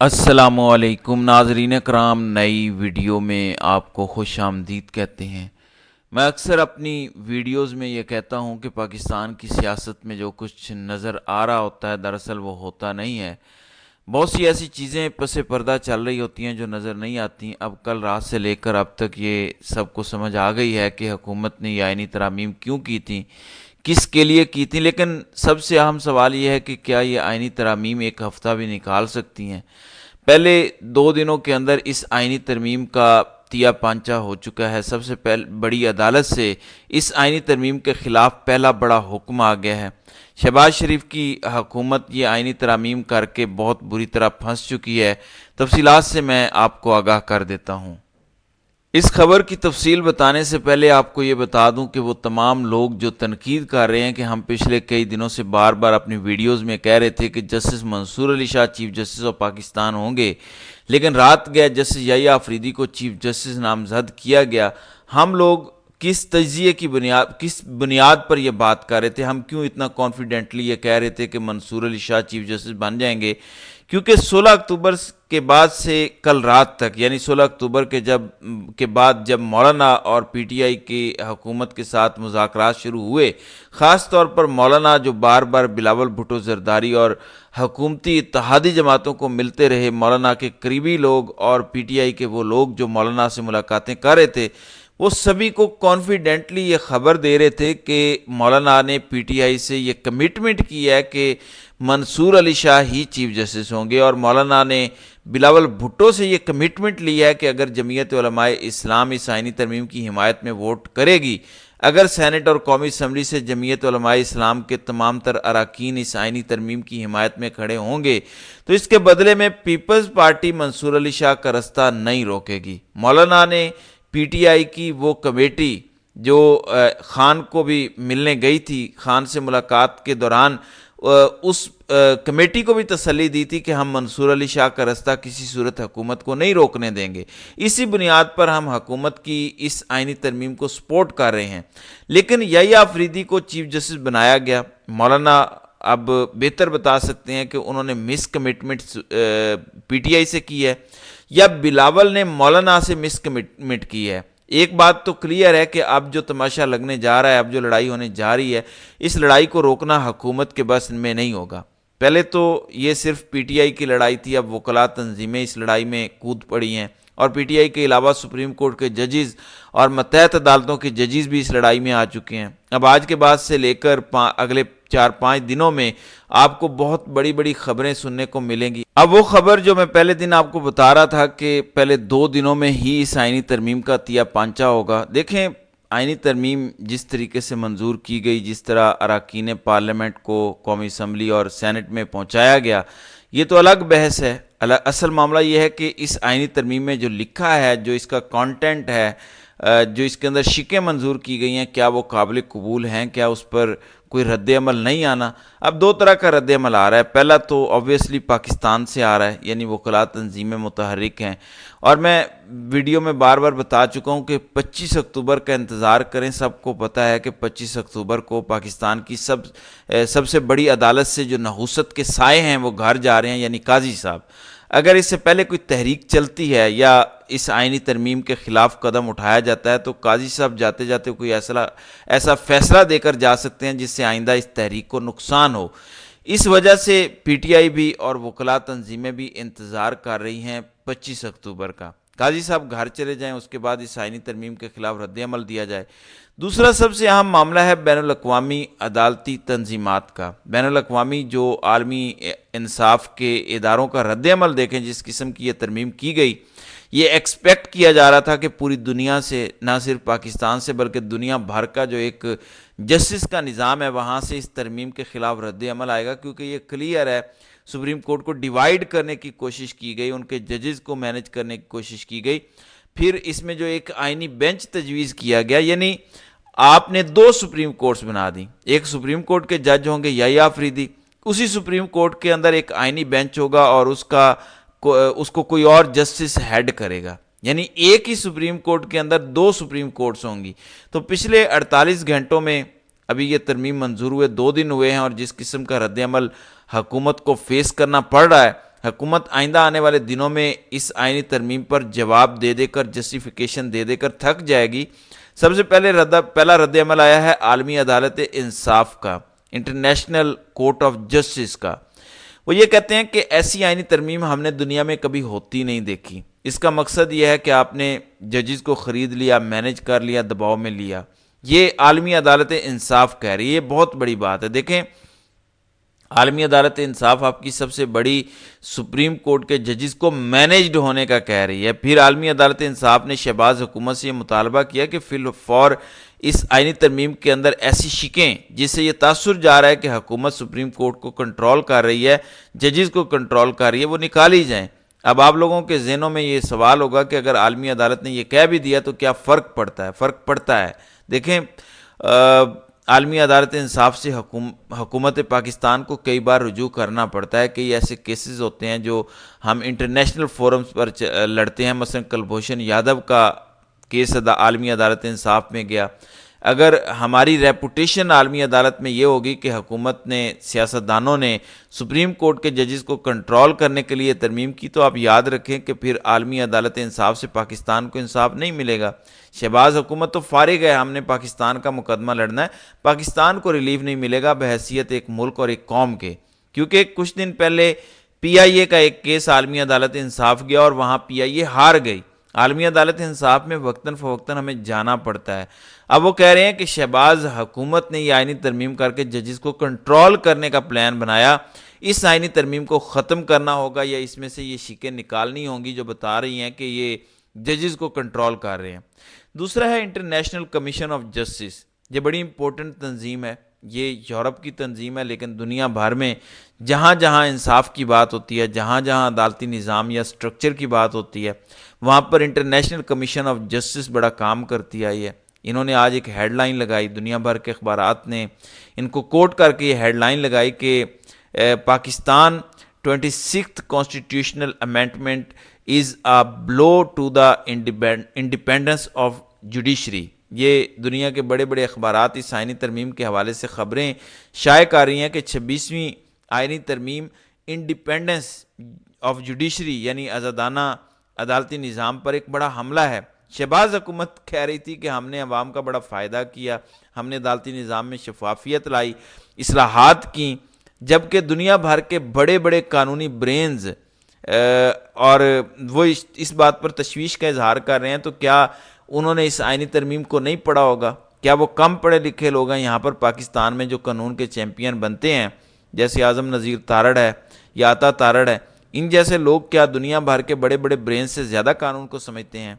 السلام علیکم ناظرین کرام، نئی ویڈیو میں آپ کو خوش آمدید کہتے ہیں۔ میں اکثر اپنی ویڈیوز میں یہ کہتا ہوں کہ پاکستان کی سیاست میں جو کچھ نظر آ رہا ہوتا ہے دراصل وہ ہوتا نہیں ہے۔ بہت سی ایسی چیزیں پس پردہ چل رہی ہوتی ہیں جو نظر نہیں آتی۔ اب کل رات سے لے کر اب تک یہ سب کو سمجھ آ گئی ہے کہ حکومت نے یہ آئینی ترامیم کیوں کی تھی، کس کے لیے کی تھی، لیکن سب سے اہم سوال یہ ہے کہ کیا یہ آئینی ترامیم ایک ہفتہ بھی نکال سکتی ہیں؟ پہلے 2 دنوں کے اندر اس آئینی ترمیم کا تیا پانچا ہو چکا ہے۔ سب سے بڑی عدالت سے اس آئینی ترمیم کے خلاف پہلا بڑا حکم آ گیا ہے۔ شہباز شریف کی حکومت یہ آئینی ترامیم کر کے بہت بری طرح پھنس چکی ہے۔ تفصیلات سے میں آپ کو آگاہ کر دیتا ہوں۔ اس خبر کی تفصیل بتانے سے پہلے آپ کو یہ بتا دوں کہ وہ تمام لوگ جو تنقید کر رہے ہیں کہ ہم پچھلے کئی دنوں سے بار بار اپنی ویڈیوز میں کہہ رہے تھے کہ justice Mansoor Ali Shah chief justice of Pakistan ہوں گے، لیکن رات گئے جسٹس یحییٰ آفریدی کو چیف جسٹس نامزد کیا گیا۔ ہم لوگ کس تجزیے کی کس بنیاد پر یہ بات کر رہے تھے؟ ہم کیوں اتنا کانفیڈنٹلی یہ کہہ رہے تھے کہ منصور علی شاہ چیف جسٹس بن جائیں گے؟ کیونکہ 16 اکتوبر کے بعد سے کل رات تک، یعنی 16 اکتوبر کے بعد جب مولانا اور پی ٹی آئی کی حکومت کے ساتھ مذاکرات شروع ہوئے، خاص طور پر مولانا جو بار بار بلاول بھٹو زرداری اور حکومتی اتحادی جماعتوں کو ملتے رہے، مولانا کے قریبی لوگ اور پی ٹی آئی کے وہ لوگ جو مولانا سے ملاقاتیں کر رہے تھے، وہ سبھی کو کانفیڈنٹلی یہ خبر دے رہے تھے کہ مولانا نے پی ٹی آئی سے یہ کمٹمنٹ کی ہے کہ منصور علی شاہ ہی چیف جسٹس ہوں گے، اور مولانا نے بلاول بھٹو سے یہ کمٹمنٹ لیا ہے کہ اگر جمعیت علماء اسلام اس آئینی ترمیم کی حمایت میں ووٹ کرے گی، اگر سینٹ اور قومی اسمبلی سے جمعیت علماء اسلام کے تمام تر اراکین اس آئینی ترمیم کی حمایت میں کھڑے ہوں گے تو اس کے بدلے میں پیپلز پارٹی منصور علی شاہ کا رستہ نہیں روکے گی۔ مولانا نے پی ٹی آئی کی وہ کمیٹی جو خان کو بھی ملنے گئی تھی، خان سے ملاقات کے دوران اس کمیٹی کو بھی تسلی دی تھی کہ ہم منصور علی شاہ کا رستہ کسی صورت حکومت کو نہیں روکنے دیں گے، اسی بنیاد پر ہم حکومت کی اس آئینی ترمیم کو سپورٹ کر رہے ہیں۔ لیکن یحییٰ آفریدی کو چیف جسٹس بنایا گیا۔ مولانا اب بہتر بتا سکتے ہیں کہ انہوں نے مس کمٹمنٹ پی ٹی آئی سے کی ہے یا بلاول نے مولانا سے مس کمٹمنٹ کی ہے۔ ایک بات تو کلیئر ہے کہ اب جو تماشا لگنے جا رہا ہے، اب جو لڑائی ہونے جا رہی ہے، اس لڑائی کو روکنا حکومت کے بس میں نہیں ہوگا۔ پہلے تو یہ صرف پی ٹی آئی کی لڑائی تھی، اب وکلاء تنظیمیں اس لڑائی میں کود پڑی ہیں، اور پی ٹی آئی کے علاوہ سپریم کورٹ کے ججز اور ماتحت عدالتوں کے ججز بھی اس لڑائی میں آ چکے ہیں۔ اب آج کے بعد سے لے کر اگلے 4-5 دنوں میں آپ کو بہت بڑی بڑی خبریں سننے کو ملیں گی۔ اب وہ خبر جو میں پہلے دن آپ کو بتا رہا تھا کہ پہلے 2 دنوں میں ہی اس آئینی ترمیم کا تیا پانچا ہوگا، دیکھیں آئینی ترمیم جس طریقے سے منظور کی گئی، جس طرح اراکین پارلیمنٹ کو قومی اسمبلی اور سینٹ میں پہنچایا گیا، یہ تو الگ بحث ہے۔ اصل معاملہ یہ ہے کہ اس آئینی ترمیم میں جو لکھا ہے، جو اس کا کانٹینٹ ہے، جو اس کے اندر شقیں منظور کی گئی ہیں، کیا وہ قابل قبول ہیں؟ کیا اس پر کوئی رد عمل نہیں آنا؟ اب 2 طرح کا رد عمل آ رہا ہے۔ پہلا تو آبویسلی پاکستان سے آ رہا ہے، یعنی وکلاء تنظیمیں متحرک ہیں، اور میں ویڈیو میں بار بار بتا چکا ہوں کہ 25 اکتوبر کا انتظار کریں۔ سب کو پتہ ہے کہ 25 اکتوبر کو پاکستان کی سب سے بڑی عدالت سے جو نحوست کے سائے ہیں وہ گھر جا رہے ہیں، یعنی قاضی صاحب۔ اگر اس سے پہلے کوئی تحریک چلتی ہے یا اس آئینی ترمیم کے خلاف قدم اٹھایا جاتا ہے تو قاضی صاحب جاتے جاتے کوئی ایسا فیصلہ دے کر جا سکتے ہیں جس سے آئندہ اس تحریک کو نقصان ہو۔ اس وجہ سے پی ٹی آئی بھی اور وکلاء تنظیمیں بھی انتظار کر رہی ہیں 25 اکتوبر کا، قاضی صاحب گھر چلے جائیں، اس کے بعد اس آئینی ترمیم کے خلاف رد عمل دیا جائے۔ دوسرا سب سے اہم معاملہ ہے بین الاقوامی عدالتی تنظیمات کا۔ بین الاقوامی جو عالمی انصاف کے اداروں کا رد عمل دیکھیں، جس قسم کی یہ ترمیم کی گئی، یہ ایکسپیکٹ کیا جا رہا تھا کہ پوری دنیا سے، نہ صرف پاکستان سے بلکہ دنیا بھر کا جو ایک جسٹس کا نظام ہے وہاں سے اس ترمیم کے خلاف رد عمل آئے گا، کیونکہ یہ کلیئر ہے سپریم کورٹ کو ڈیوائیڈ کرنے کی کوشش کی گئی، ان کے ججز کو مینج کرنے کی کوشش کی گئی۔ پھر اس میں جو ایک آئینی بینچ تجویز کیا گیا، یعنی آپ نے 2 سپریم کورٹس بنا دیں۔ ایک سپریم کورٹ کے جج ہوں گے یحییٰ آفریدی، اسی سپریم کورٹ کے اندر ایک آئینی بینچ ہوگا اور اس کو کوئی اور جسٹس ہیڈ کرے گا، یعنی ایک ہی سپریم کورٹ کے اندر 2 سپریم کورٹس ہوں گی۔ تو پچھلے 48 گھنٹوں میں ابھی یہ ترمیم منظور ہوئے 2 دن ہوئے ہیں، اور جس قسم کا رد عمل حکومت کو فیس کرنا پڑ رہا ہے، حکومت آئندہ آنے والے دنوں میں اس آئینی ترمیم پر جواب دے دے کر، جسٹیفیکیشن دے دے کر تھک جائے گی۔ سب سے پہلا رد عمل آیا ہے عالمی عدالت انصاف کا، انٹرنیشنل کورٹ آف جسٹس کا۔ وہ یہ کہتے ہیں کہ ایسی آئینی ترمیم ہم نے دنیا میں کبھی ہوتی نہیں دیکھی۔ اس کا مقصد یہ ہے کہ آپ نے ججز کو خرید لیا، مینج کر لیا، دباؤ میں لیا۔ یہ عالمی عدالت انصاف کہہ رہی ہے، یہ بہت بڑی بات ہے۔ دیکھیں، عالمی عدالت انصاف آپ کی سب سے بڑی سپریم کورٹ کے ججز کو مینیجڈ ہونے کا کہہ رہی ہے۔ پھر عالمی عدالت انصاف نے شہباز حکومت سے یہ مطالبہ کیا کہ فی الفور اس آئینی ترمیم کے اندر ایسی شکیں جس سے یہ تاثر جا رہا ہے کہ حکومت سپریم کورٹ کو کنٹرول کر رہی ہے، ججز کو کنٹرول کر رہی ہے، وہ نکالی جائیں۔ اب آپ لوگوں کے ذہنوں میں یہ سوال ہوگا کہ اگر عالمی عدالت نے یہ کہہ بھی دیا تو کیا فرق پڑتا ہے؟ فرق پڑتا ہے۔ دیکھیں، عالمی عدالت انصاف سے حکومت پاکستان کو کئی بار رجوع کرنا پڑتا ہے۔ کئی ایسے کیسز ہوتے ہیں جو ہم انٹرنیشنل فورمز پر لڑتے ہیں، مثلا کلبھوشن یادو کا کیس عالمی عدالت انصاف میں گیا۔ اگر ہماری ریپوٹیشن عالمی عدالت میں یہ ہوگی کہ حکومت نے، سیاستدانوں نے سپریم کورٹ کے ججز کو کنٹرول کرنے کے لیے ترمیم کی، تو آپ یاد رکھیں کہ پھر عالمی عدالت انصاف سے پاکستان کو انصاف نہیں ملے گا۔ شہباز حکومت تو فارغ ہے، ہم نے پاکستان کا مقدمہ لڑنا ہے، پاکستان کو ریلیف نہیں ملے گا بحیثیت ایک ملک اور ایک قوم کے۔ کیونکہ کچھ دن پہلے پی آئی اے کا ایک کیس عالمی عدالت انصاف گیا اور وہاں پی آئی اے ہار گئی۔ عالمی عدالت انصاف میں وقتاً فوقتاً ہمیں جانا پڑتا ہے۔ اب وہ کہہ رہے ہیں کہ شہباز حکومت نے یہ آئینی ترمیم کر کے ججز کو کنٹرول کرنے کا پلان بنایا، اس آئینی ترمیم کو ختم کرنا ہوگا یا اس میں سے یہ شکیں نکالنی ہوں گی جو بتا رہی ہیں کہ یہ ججز کو کنٹرول کر رہے ہیں۔ دوسرا ہے انٹرنیشنل کمیشن آف جسٹس۔ یہ بڑی امپورٹنٹ تنظیم ہے، یہ یورپ کی تنظیم ہے، لیکن دنیا بھر میں جہاں جہاں انصاف کی بات ہوتی ہے، جہاں جہاں عدالتی نظام یا سٹرکچر کی بات ہوتی ہے، وہاں پر انٹرنیشنل کمیشن آف جسٹس بڑا کام کرتی آئی ہے۔ انہوں نے آج ایک ہیڈ لائن لگائی، دنیا بھر کے اخبارات نے ان کو کوٹ کر کے یہ ہیڈ لائن لگائی کہ Pakistan 26th constitutional amendment is a blow to the independence of judiciary. یہ دنیا کے بڑے بڑے اخبارات اس آئینی ترمیم کے حوالے سے خبریں شائع کر رہی ہیں کہ 26ویں آئینی ترمیم انڈیپینڈنس آف جوڈیشری یعنی آزادانہ عدالتی نظام پر ایک بڑا حملہ ہے۔ شہباز حکومت کہہ رہی تھی کہ ہم نے عوام کا بڑا فائدہ کیا، ہم نے عدالتی نظام میں شفافیت لائی، اصلاحات کی، جبکہ دنیا بھر کے بڑے بڑے قانونی برینز اور وہ اس بات پر تشویش کا اظہار کر رہے ہیں، تو کیا انہوں نے اس آئینی ترمیم کو نہیں پڑھا ہوگا؟ کیا وہ کم پڑھے لکھے لوگ ہیں یہاں پر پاکستان میں جو قانون کے چیمپئن بنتے ہیں، جیسے اعظم نذیر تارڑ ہے یا عطا تارڑ ہے؟ ان جیسے لوگ کیا دنیا بھر کے بڑے بڑے برینز سے زیادہ قانون کو سمجھتے ہیں؟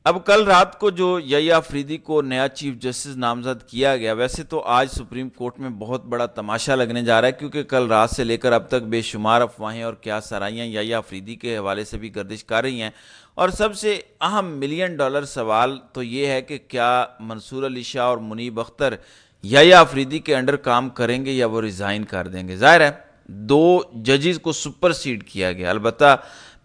اب کل رات کو جو یحییٰ آفریدی کو نیا چیف جسٹس نامزد کیا گیا، ویسے تو آج سپریم کورٹ میں بہت بڑا تماشا لگنے جا رہا ہے، کیونکہ کل رات سے لے کر اب تک بے شمار افواہیں اور کیا سرائیاں یحییٰ آفریدی کے حوالے سے بھی گردش کر رہی ہیں، اور سب سے اہم ملین ڈالر سوال تو یہ ہے کہ کیا منصور علی شاہ اور منیب اختر یحییٰ آفریدی کے انڈر کام کریں گے یا وہ ریزائن کر دیں گے؟ ظاہر ہے 2 ججز کو سپر سیڈ کیا گیا۔ البتہ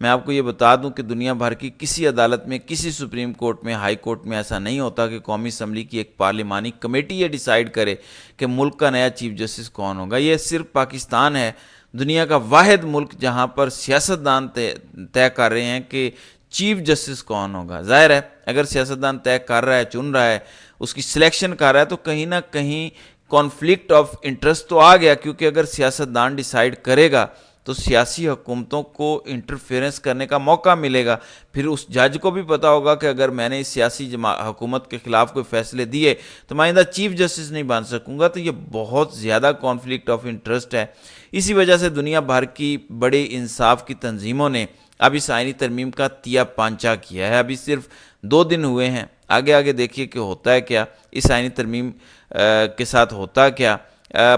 میں آپ کو یہ بتا دوں کہ دنیا بھر کی کسی عدالت میں، کسی سپریم کورٹ میں، ہائی کورٹ میں ایسا نہیں ہوتا کہ قومی اسمبلی کی ایک پارلیمانی کمیٹی یہ ڈیسائیڈ کرے کہ ملک کا نیا چیف جسٹس کون ہوگا۔ یہ صرف پاکستان ہے، دنیا کا واحد ملک جہاں پر سیاستدان طے کر رہے ہیں کہ چیف جسٹس کون ہوگا۔ ظاہر ہے اگر سیاستدان طے کر رہا ہے، چن رہا ہے، اس کی سلیکشن کر رہا ہے، تو کہیں نہ کہیں کانفلکٹ آف انٹرسٹ تو آ گیا، کیونکہ اگر سیاستدان ڈیسائیڈ کرے گا تو سیاسی حکومتوں کو انٹرفیرنس کرنے کا موقع ملے گا۔ پھر اس جج کو بھی پتا ہوگا کہ اگر میں نے اس سیاسی حکومت کے خلاف کوئی فیصلے دیے تو میں آئندہ چیف جسٹس نہیں بن سکوں گا۔ تو یہ بہت زیادہ کانفلکٹ آف انٹرسٹ ہے۔ اسی وجہ سے دنیا بھر کی بڑے انصاف کی تنظیموں نے اب اس آئینی ترمیم کا تیا پانچا کیا ہے۔ ابھی صرف 2 دن ہوئے ہیں، آگے آگے دیکھیے کہ ہوتا ہے کیا، اس آئینی ترمیم کے ساتھ ہوتا کیا۔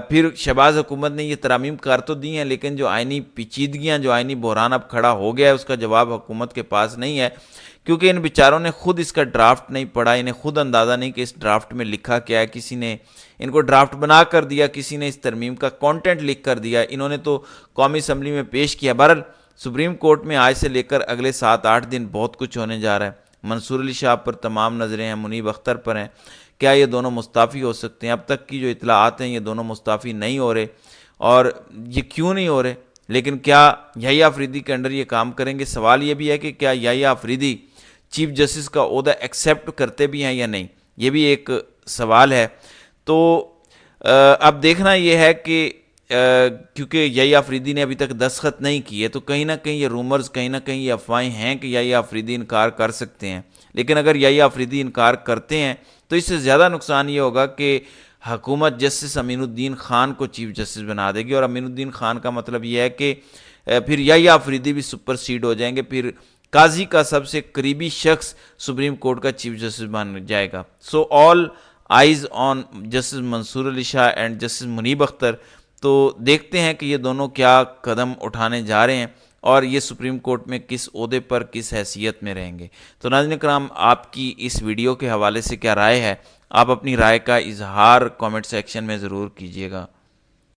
پھر شہباز حکومت نے یہ ترامیم کر تو دی ہیں، لیکن جو آئینی پیچیدگیاں، جو آئینی بحران اب کھڑا ہو گیا ہے، اس کا جواب حکومت کے پاس نہیں ہے، کیونکہ ان بیچاروں نے خود اس کا ڈرافٹ نہیں پڑھا، انہیں خود اندازہ نہیں کہ اس ڈرافٹ میں لکھا کیا ہے۔ کسی نے ان کو ڈرافٹ بنا کر دیا، کسی نے اس ترمیم کا کانٹینٹ لکھ کر دیا، انہوں نے تو قومی اسمبلی میں پیش کیا۔ بہرحال سپریم کورٹ میں آج سے لے کر اگلے 7-8 دن بہت کچھ ہونے جا رہا ہے۔ منصور علی شاہ پر تمام نظریں ہیں، منیب اختر پر ہیں، کیا یہ دونوں مستعفی ہو سکتے ہیں؟ اب تک کی جو اطلاعات ہیں یہ دونوں مستعفی نہیں ہو رہے، اور یہ کیوں نہیں ہو رہے؟ لیکن کیا یحییٰ آفریدی کے انڈر یہ کام کریں گے؟ سوال یہ بھی ہے کہ کیا یحییٰ آفریدی چیف جسٹس کا عہدہ ایکسیپٹ کرتے بھی ہیں یا نہیں، یہ بھی ایک سوال ہے۔ تو اب دیکھنا یہ ہے کہ کیونکہ یحییٰ آفریدی نے ابھی تک دستخط نہیں کیے، تو کہیں نہ کہیں یہ رومرز، کہیں نہ کہیں یہ افواہیں ہیں کہ یحییٰ آفریدی انکار کر سکتے ہیں۔ لیکن اگر یحییٰ آفریدی انکار کرتے ہیں تو اس سے زیادہ نقصان یہ ہوگا کہ حکومت جسٹس امین الدین خان کو چیف جسٹس بنا دے گی، اور امین الدین خان کا مطلب یہ ہے کہ پھر یحییٰ آفریدی بھی سپر سیڈ ہو جائیں گے، پھر قاضی کا سب سے قریبی شخص سپریم کورٹ کا چیف جسٹس بن جائے گا۔ So all eyes on justice Mansoor Ali Shah and justice Munib Akhtar. تو دیکھتے ہیں کہ یہ دونوں کیا قدم اٹھانے جا رہے ہیں اور یہ سپریم کورٹ میں کس عہدے پر کس حیثیت میں رہیں گے۔ تو ناظرین کرام، آپ کی اس ویڈیو کے حوالے سے کیا رائے ہے؟ آپ اپنی رائے کا اظہار کامنٹ سیکشن میں ضرور کیجیے گا۔